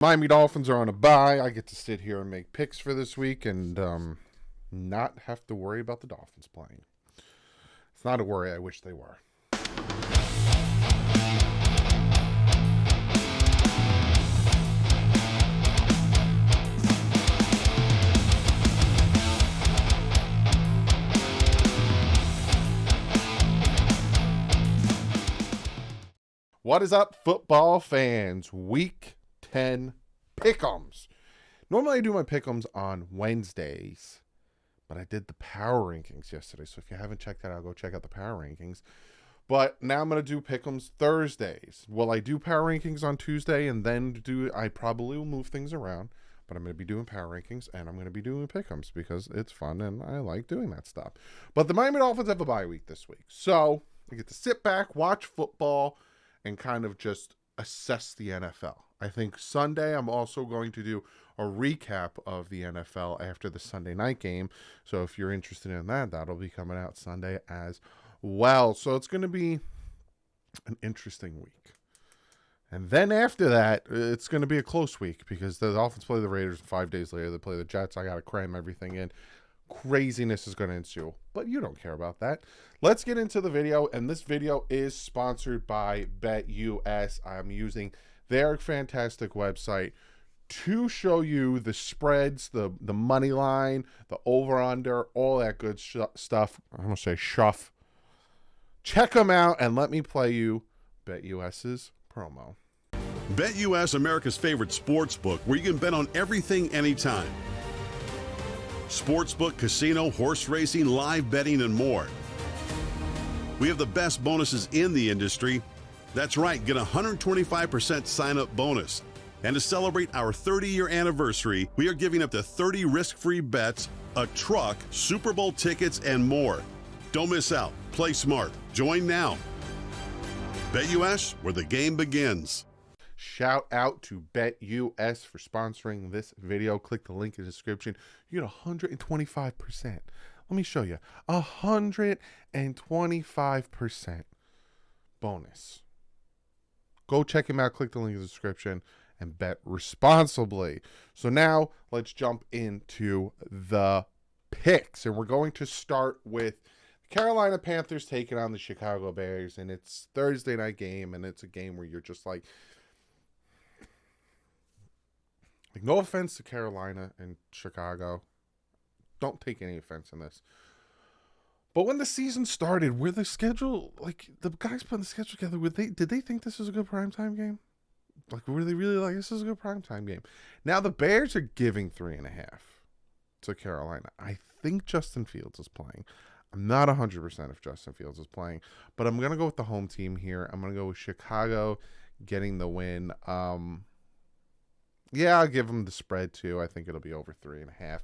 Miami Dolphins are on a bye. I get to sit here and make picks for this week and not have to worry about the Dolphins playing. It's not a worry. I wish they were. What is up, football fans? Week 10 pick'ems. Normally I do my pick'ems on Wednesdays, but I did the power rankings yesterday. So if you haven't checked that out, go check out the power rankings. But now I'm going to do pick'ems Thursdays. Will I do power rankings on Tuesday and then I probably will move things around, but I'm going to be doing power rankings and I'm going to be doing pick'ems because it's fun and I like doing that stuff. But the Miami Dolphins have a bye week this week. So I get to sit back, watch football, and kind of just assess the NFL. I think Sunday I'm also going to do a recap of the NFL after the Sunday night game. So if you're interested in that, that'll be coming out Sunday as well. So it's going to be an interesting week. And then after that, it's going to be a close week because the Dolphins play the Raiders 5 days later. They play the Jets. I got to cram everything in. Craziness is going to ensue, but you don't care about that. Let's get into the video, and this video is sponsored by BetUS. I'm using their fantastic website to show you the spreads, the money line, the over-under, all that good stuff. I'm going to say shuff. Check them out, and let me play you BetUS's promo. BetUS, America's favorite sports book, where you can bet on everything anytime. Sportsbook, casino, horse racing, live betting, and more. We have the best bonuses in the industry. That's right, get a 125% sign-up bonus. And to celebrate our 30-year anniversary, we are giving up to 30 risk-free bets, a truck, Super Bowl tickets, and more. Don't miss out. Play smart. Join now. BetUS, where the game begins. Shout out to BetUS for sponsoring this video. Click the link in the description. You get 125%. Let me show you. 125% bonus. Go check him out. Click the link in the description and bet responsibly. So now let's jump into the picks. And we're going to start with the Carolina Panthers taking on the Chicago Bears. And it's Thursday night game. And it's a game where you're just like, no offense to Carolina and Chicago. Don't take any offense in this. But when the season started, were the schedule, like, the guys putting the schedule together, did they think this was a good primetime game? Like, were they really like, this is a good primetime game? Now, the Bears are giving 3.5 to Carolina. I think Justin Fields is playing. I'm not 100% if Justin Fields is playing. But I'm going to go with the home team here. I'm going to go with Chicago getting the win. Yeah, I'll give them the spread too. I think it'll be over 3.5.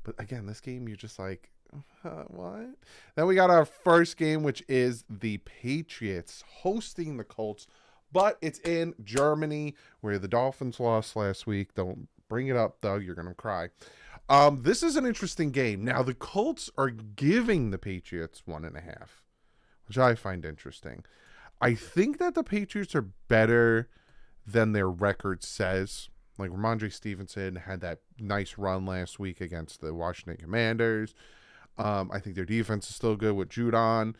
But again, this game, you're just like, what? Then we got our first game, which is the Patriots hosting the Colts. But it's in Germany, where the Dolphins lost last week. Don't bring it up, though. You're going to cry. This is an interesting game. Now, the Colts are giving the Patriots 1.5, which I find interesting. I think that the Patriots are better than their record says. Like, Ramondre Stevenson had that nice run last week against the Washington Commanders. I think their defense is still good with Judon.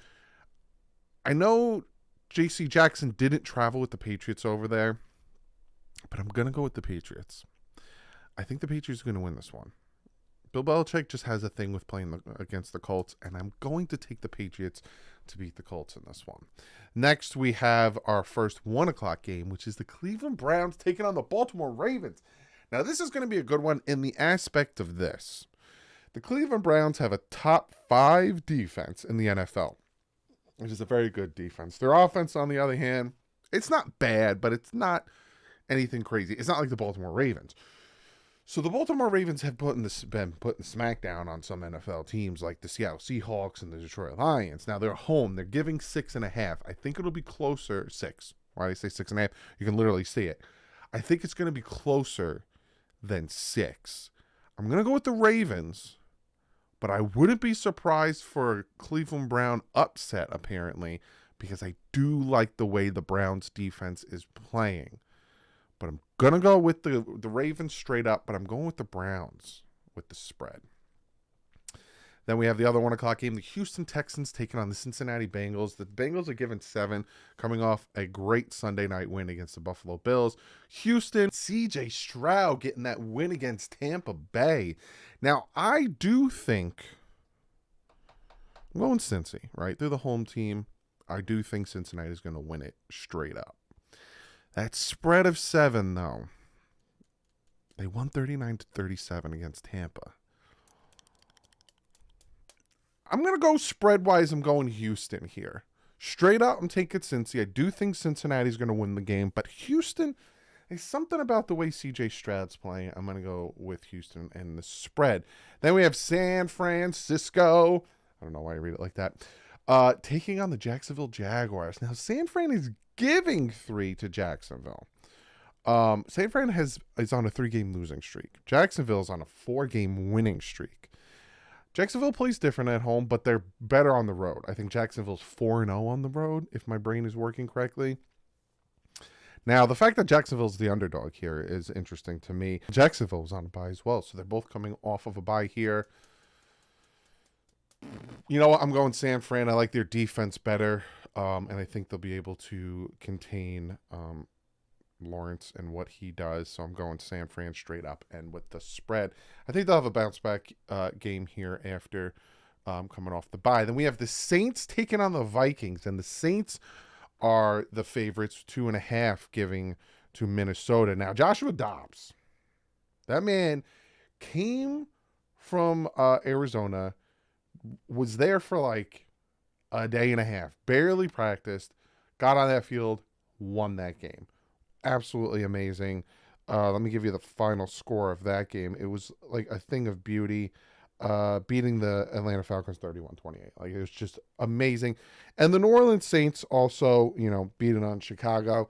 I know J.C. Jackson didn't travel with the Patriots over there, but I'm going to go with the Patriots. I think the Patriots are going to win this one. Bill Belichick just has a thing with playing against the Colts, and I'm going to take the Patriots to beat the Colts in this one. Next, we have our first 1 o'clock game, which is the Cleveland Browns taking on the Baltimore Ravens. Now, this is going to be a good one in the aspect of this. The Cleveland Browns have a top 5 defense in the NFL, which is a very good defense. Their offense, on the other hand, it's not bad, but it's not anything crazy. It's not like the Baltimore Ravens. So the Baltimore Ravens have been putting smackdown on some NFL teams like the Seattle Seahawks and the Detroit Lions. Now they're home. They're giving 6.5. I think it'll be closer. 6. Why do I say 6.5? You can literally see it. I think it's going to be closer than 6. I'm going to go with the Ravens, but I wouldn't be surprised for a Cleveland Brown upset, apparently, because I do like the way the Browns defense is playing. but I'm going to go with the Ravens straight up, but I'm going with the Browns with the spread. Then we have the other 1 o'clock game, the Houston Texans taking on the Cincinnati Bengals. The Bengals are given 7, coming off a great Sunday night win against the Buffalo Bills. Houston, CJ Stroud getting that win against Tampa Bay. Now, I do think, I'm going Cincy, right? They're the home team. I do think Cincinnati is going to win it straight up. That spread of 7, though, they won 39-37 against Tampa. I'm going to go spread-wise. I'm going Houston here. Straight up, I'm taking Cincy. I do think Cincinnati's going to win the game, but Houston, there's something about the way CJ Stroud's playing. I'm going to go with Houston and the spread. Then we have San Francisco. I don't know why I read it like that. Taking on the Jacksonville Jaguars. Now, San Fran is giving 3 to Jacksonville. San Fran is on a 3-game losing streak. Jacksonville's on a 4-game winning streak. Jacksonville plays different at home, but they're better on the road. I think Jacksonville's 4-0 on the road, if my brain is working correctly. Now, the fact that Jacksonville's the underdog here is interesting to me. Jacksonville's on a bye as well, so they're both coming off of a bye here. You know what? I'm going San Fran. I like their defense better, and I think they'll be able to contain Lawrence and what he does. So I'm going San Fran straight up and with the spread. I think they'll have a bounce back game here after coming off the bye. Then we have the Saints taking on the Vikings, and the Saints are the favorites, 2.5 giving to Minnesota. Now, Joshua Dobbs, that man came from Arizona, was there for like a day and a half, barely practiced, got on that field, won that game. Absolutely amazing. Let me give you the final score of that game. It was like a thing of beauty, beating the Atlanta Falcons 31-28. Like, it was just amazing. And the New Orleans Saints also, beating on Chicago.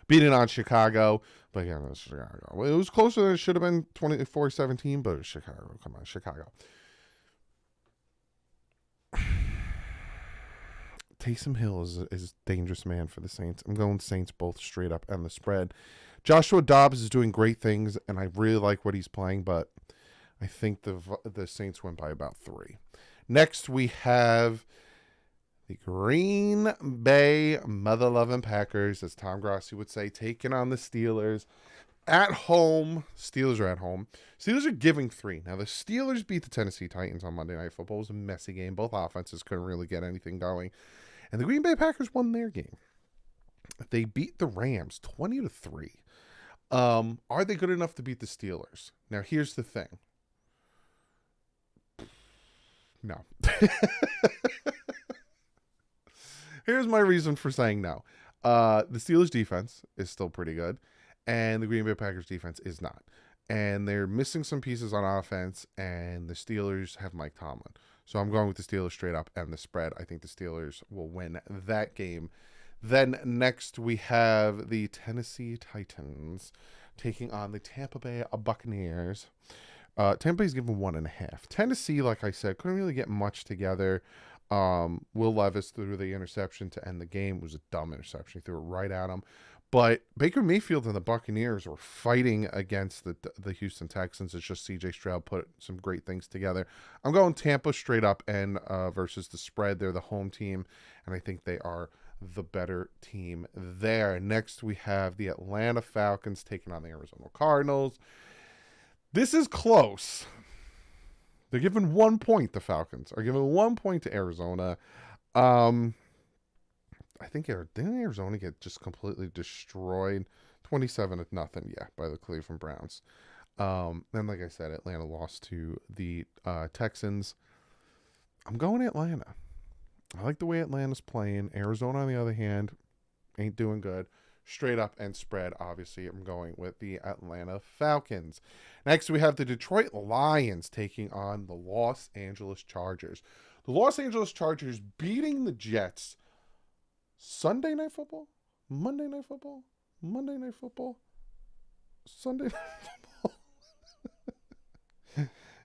Beating on Chicago. But yeah, it was Chicago. It was closer than it should have been, 24-17, but it was Chicago. Come on, Chicago. Taysom Hill is a dangerous man for the Saints. I'm going Saints both straight up and the spread. Joshua Dobbs is doing great things, and I really like what he's playing, but I think the Saints win by about 3. Next, we have the Green Bay mother-loving Packers, as Tom Grossi would say, taking on the Steelers at home. Steelers are at home. Steelers are giving 3. Now, the Steelers beat the Tennessee Titans on Monday Night Football. It was a messy game. Both offenses couldn't really get anything going. And the Green Bay Packers won their game. They beat the Rams 20-3. Are they good enough to beat the Steelers? Now, here's the thing. No. Here's my reason for saying no. The Steelers defense is still pretty good, and the Green Bay Packers defense is not. And they're missing some pieces on offense, and the Steelers have Mike Tomlin. So I'm going with the Steelers straight up and the spread. I think the Steelers will win that game. Then next we have the Tennessee Titans taking on the Tampa Bay Buccaneers. Tampa Bay's given 1.5. Tennessee, like I said, couldn't really get much together. Will Levis threw the interception to end the game. It was a dumb interception. He threw it right at him. But Baker Mayfield and the Buccaneers were fighting against the Houston Texans. It's just CJ Stroud put some great things together. I'm going Tampa straight up and versus the spread. They're the home team, and I think they are the better team there. Next, we have the Atlanta Falcons taking on the Arizona Cardinals. This is close. They're giving 1 point. The Falcons are giving 1 point to Arizona. I think didn't Arizona get just completely destroyed, 27-0, yeah, by the Cleveland Browns. Then, like I said, Atlanta lost to the Texans. I'm going Atlanta. I like the way Atlanta's playing. Arizona, on the other hand, ain't doing good. Straight up and spread, obviously, I'm going with the Atlanta Falcons. Next, we have the Detroit Lions taking on the Los Angeles Chargers. The Los Angeles Chargers beating the Jets Sunday Night Football, Monday Night Football, Monday Night Football, Sunday Night Football.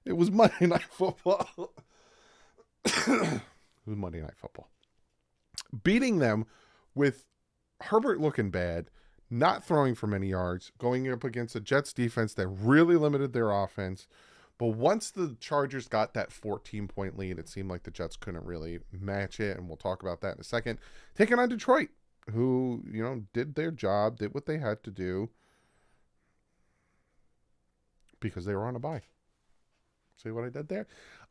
It was Monday Night Football. It was Monday Night Football. Beating them with Herbert looking bad, not throwing for many yards, going up against a Jets defense that really limited their offense. But once the Chargers got that 14-point lead, it seemed like the Jets couldn't really match it, and we'll talk about that in a second. Taking on Detroit, who, did their job, did what they had to do because they were on a bye. See what I did there?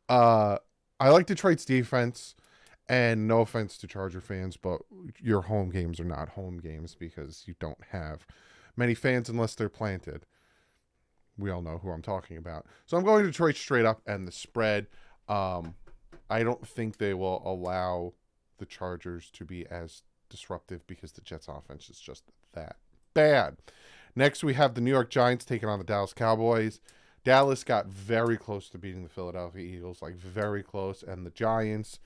I like Detroit's defense, and no offense to Charger fans, but your home games are not home games because you don't have many fans unless they're planted. We all know who I'm talking about. So I'm going to Detroit straight up and the spread. I don't think they will allow the Chargers to be as disruptive because the Jets offense is just that bad. Next, we have the New York Giants taking on the Dallas Cowboys. Dallas got very close to beating the Philadelphia Eagles, like very close, and the Giants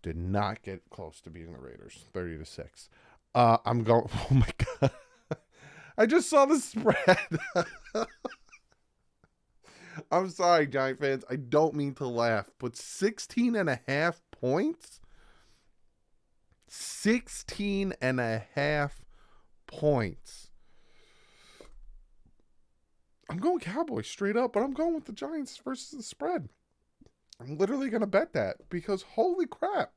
did not get close to beating the Raiders, 30-6. I'm going. Oh my god! I just saw the spread. I'm sorry, Giant fans. I don't mean to laugh, but 16.5 points. 16.5 points. I'm going Cowboys straight up, but I'm going with the Giants versus the spread. I'm literally going to bet that because holy crap.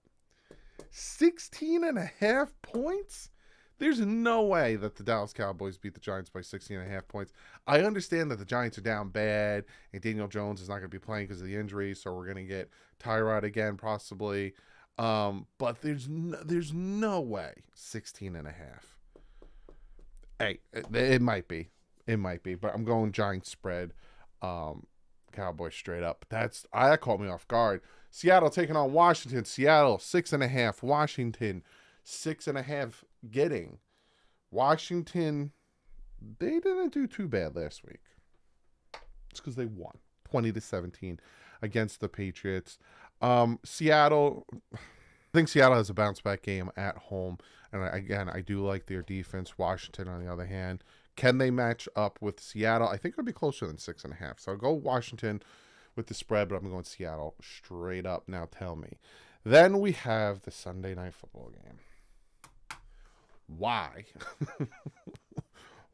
16.5 points? There's no way that the Dallas Cowboys beat the Giants by 16.5 points. I understand that the Giants are down bad and Daniel Jones is not going to be playing because of the injury, so we're going to get Tyrod again possibly. But there's no way 16.5. Hey, it might be. It might be, but I'm going Giants spread. Cowboys straight up. That caught me off guard. Seattle taking on Washington. Seattle 6.5. Washington 6.5 getting. Washington, they didn't do too bad last week. It's because they won 20-17 against the Patriots. Seattle, I think Seattle has a bounce back game at home. And I do like their defense. Washington, on the other hand, can they match up with Seattle? I think it'll be closer than 6.5. So I'll go Washington with the spread, but I'm going Seattle straight up. Now tell me. Then we have the Sunday Night Football game. Why?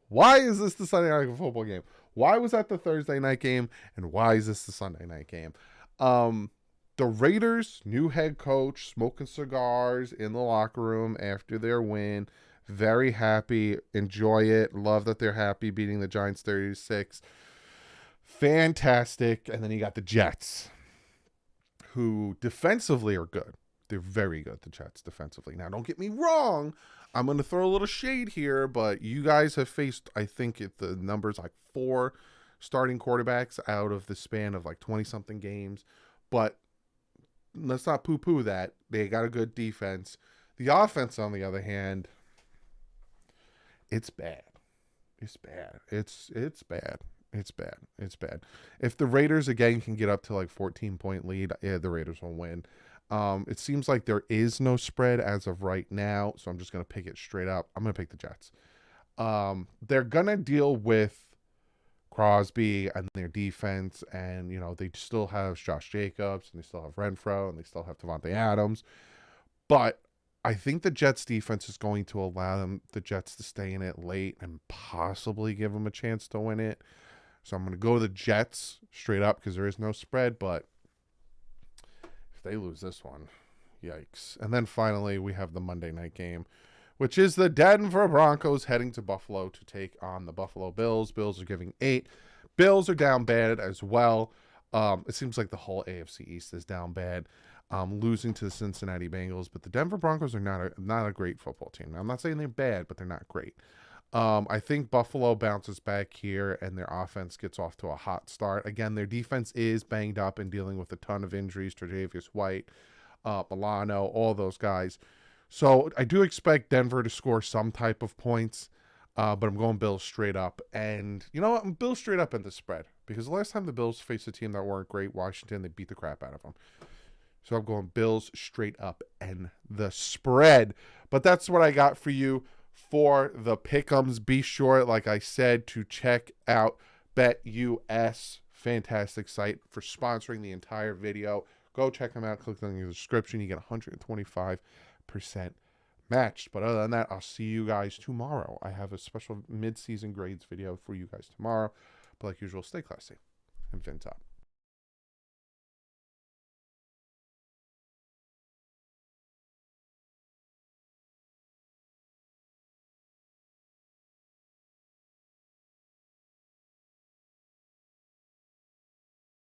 Why is this the Sunday Night Football game? Why was that the Thursday night game? And why is this the Sunday night game? The Raiders, new head coach, smoking cigars in the locker room after their win. Very happy. Enjoy it. Love that they're happy beating the Giants 30-6. Fantastic. And then you got the Jets, who defensively are good. They're very good, the Jets, defensively. Now, don't get me wrong. I'm going to throw a little shade here, but you guys have faced, I think, the numbers like 4 starting quarterbacks out of the span of like 20-something games. But let's not poo-poo that. They got a good defense. The offense, on the other hand, it's bad. It's bad. It's bad. It's bad. It's bad. If the Raiders, again, can get up to like 14-point lead, yeah, the Raiders will win. It seems like there is no spread as of right now, so I'm just going to pick it straight up. I'm going to pick the Jets. They're going to deal with Crosby and their defense, and, they still have Josh Jacobs, and they still have Renfro, and they still have Devontae Adams. But I think the Jets defense is going to allow the Jets to stay in it late and possibly give them a chance to win it. So I'm going to go the Jets straight up because there is no spread, but if they lose this one, yikes. And then finally, we have the Monday night game, which is the Denver Broncos heading to Buffalo to take on the Buffalo Bills. Bills are giving 8. Bills are down bad as well. It seems like the whole AFC East is down bad, losing to the Cincinnati Bengals. But the Denver Broncos are not a great football team. Now, I'm not saying they're bad, but they're not great. I think Buffalo bounces back here and their offense gets off to a hot start. Again, their defense is banged up and dealing with a ton of injuries. Tre'Davious White, Milano, all those guys. So I do expect Denver to score some type of points, but I'm going Bills straight up. And you know what? I'm Bills straight up in the spread because the last time the Bills faced a team that weren't great, Washington, they beat the crap out of them. So I'm going Bills straight up and the spread. But that's what I got for you for the pick'ems. Be sure, like I said, to check out BetUS. Fantastic site for sponsoring the entire video. Go check them out. Click on the description. You get 125% matched. But other than that, I'll see you guys tomorrow. I have a special mid-season grades video for you guys tomorrow. But like usual, stay classy and fins up.